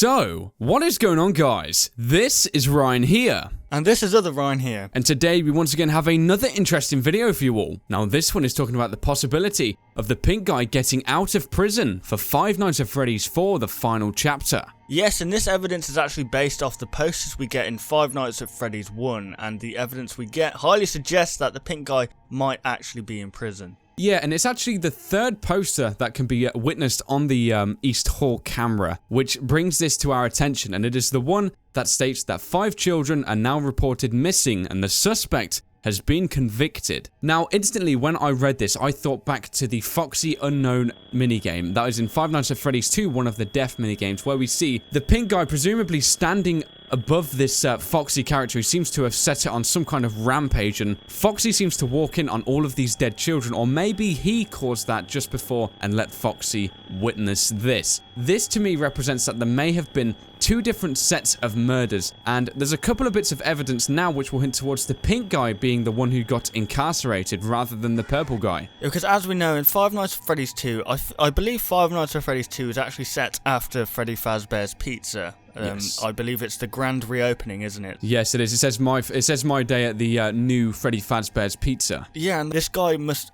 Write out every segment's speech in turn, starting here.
So, what is going on, guys? This is Ryan here. And this is other Ryan here. And today we once again have another interesting video for you all. Now this one is talking about the possibility of the pink guy getting out of prison for Five Nights at Freddy's 4, the final chapter. Yes, and this evidence is actually based off the posters we get in Five Nights at Freddy's 1, and the evidence we get highly suggests that the pink guy might actually be in prison. Yeah, and it's actually the third poster that can be witnessed on the East Hall camera, which brings this to our attention, and it is the one that states that 5 children are now reported missing and the suspect has been convicted. Now, instantly when I read this, I thought back to the Foxy Unknown minigame that is in Five Nights at Freddy's 2, one of the death minigames, where we see the pink guy presumably standing above this Foxy character who seems to have set it on some kind of rampage, and Foxy seems to walk in on all of these dead children, or maybe he caused that just before and let Foxy witness this. This to me represents that there may have been 2 different sets of murders, and there's a couple of bits of evidence now which will hint towards the pink guy being the one who got incarcerated rather than the purple guy. Because as we know, in Five Nights at Freddy's 2, I believe Five Nights at Freddy's 2 is actually set after Freddy Fazbear's Pizza. Yes. I believe it's the grand reopening, isn't it? Yes, it is. It says my day at the new Freddy Fazbear's Pizza. Yeah, and this guy must,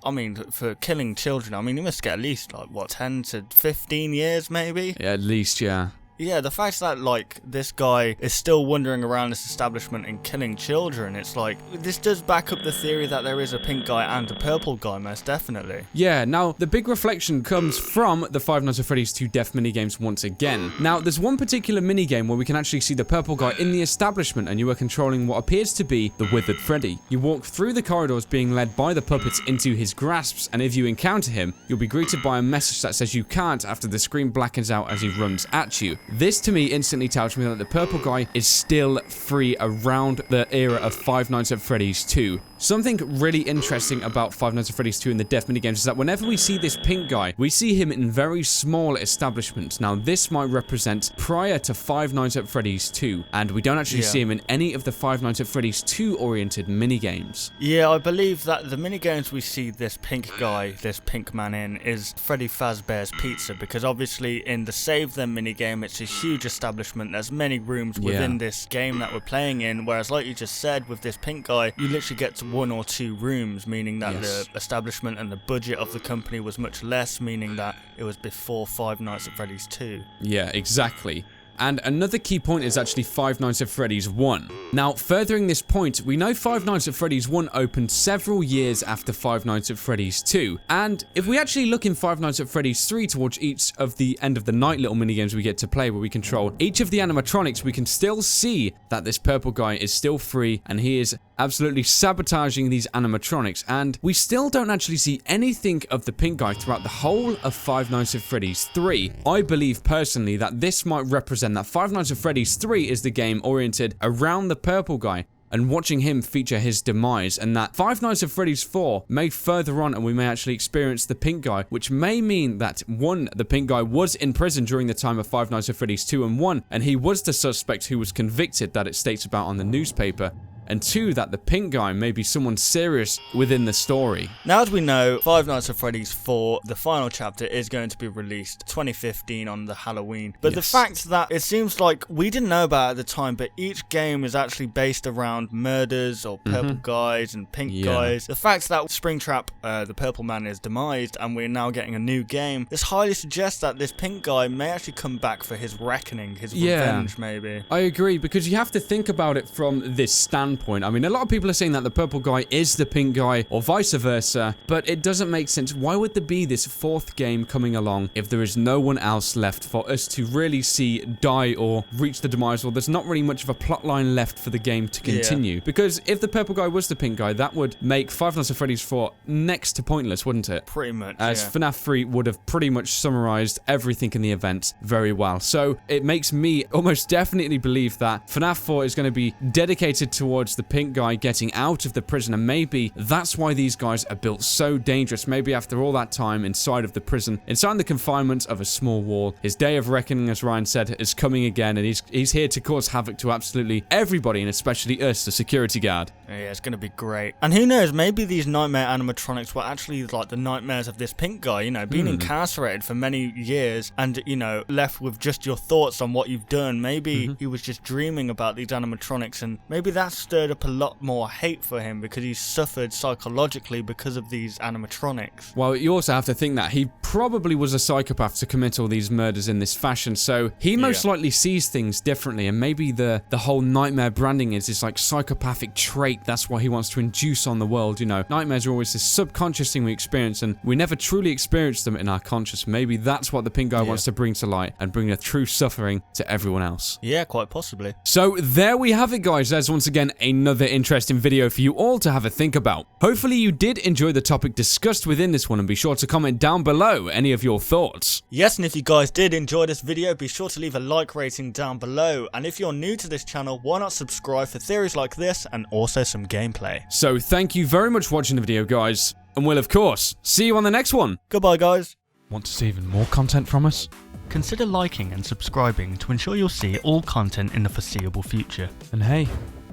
for killing children, he must get at least, 10 to 15 years, maybe? Yeah, at least, yeah. Yeah, the fact that, this guy is still wandering around this establishment and killing children, it's this does back up the theory that there is a pink guy and a purple guy, most definitely. Yeah, now, the big reflection comes from the Five Nights at Freddy's 2 death minigames once again. Now, there's one particular minigame where we can actually see the purple guy in the establishment, and you are controlling what appears to be the Withered Freddy. You walk through the corridors being led by the puppets into his grasps, and if you encounter him, you'll be greeted by a message that says you can't after the screen blackens out as he runs at you. This, to me, instantly tells me that the purple guy is still free around the era of Five Nights at Freddy's 2. Something really interesting about Five Nights at Freddy's 2 in the death minigames is that whenever we see this pink guy, we see him in very small establishments. Now, this might represent prior to Five Nights at Freddy's 2, and we don't actually see him in any of the Five Nights at Freddy's 2 oriented minigames. Yeah, I believe that the minigames we see this pink guy, this pink man in, is Freddy Fazbear's Pizza, because obviously in the Save Them minigame, it's a huge establishment. There's many rooms within this game that we're playing in, whereas like you just said, with this pink guy, you literally get to 1 or 2 rooms, meaning that the establishment and the budget of the company was much less, meaning that it was before Five Nights at Freddy's 2. Yeah, exactly. And another key point is actually Five Nights at Freddy's 1. Now, furthering this point, we know Five Nights at Freddy's 1 opened several years after Five Nights at Freddy's 2. And if we actually look in Five Nights at Freddy's 3 towards each of the end of the night little minigames we get to play where we control each of the animatronics, we can still see that this purple guy is still free and he is absolutely sabotaging these animatronics. And we still don't actually see anything of the pink guy throughout the whole of Five Nights at Freddy's 3. I believe personally that this might represent that Five Nights at Freddy's 3 is the game oriented around the purple guy and watching him feature his demise, and that Five Nights at Freddy's 4 may further on and we may actually experience the pink guy, which may mean that 1, the pink guy was in prison during the time of Five Nights at Freddy's 2 and 1, and he was the suspect who was convicted that it states about on the newspaper, and 2, that the pink guy may be someone serious within the story. Now, as we know, Five Nights at Freddy's 4, the final chapter, is going to be released 2015 on the Halloween. But the fact that it seems like we didn't know about it at the time, but each game is actually based around murders or purple guys and pink guys. The fact that Springtrap, the purple man, is demised and we're now getting a new game, this highly suggests that this pink guy may actually come back for his reckoning, his revenge maybe. I agree, because you have to think about it from this standpoint. A lot of people are saying that the purple guy is the pink guy or vice versa, but it doesn't make sense. Why would there be this 4th game coming along if there is no one else left for us to really see die or reach the demise, or there's not really much of a plot line left for the game to continue? Because if the purple guy was the pink guy, that would make Five Nights at Freddy's 4 next to pointless, wouldn't it? Pretty much, As FNAF 3 would have pretty much summarized everything in the event very well. So it makes me almost definitely believe that FNAF 4 is going to be dedicated towards towards the pink guy getting out of the prison, and maybe that's why these guys are built so dangerous. Maybe after all that time inside of the prison, inside the confinement of a small wall, his day of reckoning, as Ryan said, is coming again, and he's here to cause havoc to absolutely everybody, and especially us, the security guard. Yeah, it's going to be great. And who knows, maybe these nightmare animatronics were actually like the nightmares of this pink guy, you know, being incarcerated for many years and, you know, left with just your thoughts on what you've done. Maybe he was just dreaming about these animatronics, and maybe that stirred up a lot more hate for him because he suffered psychologically because of these animatronics. Well, you also have to think that he probably was a psychopath to commit all these murders in this fashion, so he most likely sees things differently, and maybe the whole nightmare branding is this like psychopathic trait. That's why he wants to induce on the world. You know, nightmares are always this subconscious thing we experience, and we never truly experience them in our conscious. Maybe that's what the pink guy wants to bring to light and bring the true suffering to everyone else. Yeah, quite possibly. So there we have it, guys. There's once again another interesting video for you all to have a think about. Hopefully you did enjoy the topic discussed within this one, and be sure to comment down below any of your thoughts. Yes, and if you guys did enjoy this video, be sure to leave a like rating down below, and if you're new to this channel, why not subscribe for theories like this and also some gameplay. So thank you very much for watching the video, guys, and we'll of course see you on the next one. Goodbye, guys. Want to see even more content from us? Consider liking and subscribing to ensure you'll see all content in the foreseeable future. And hey,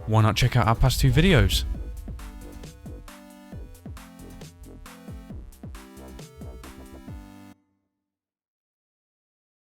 why not check out our past 2 videos?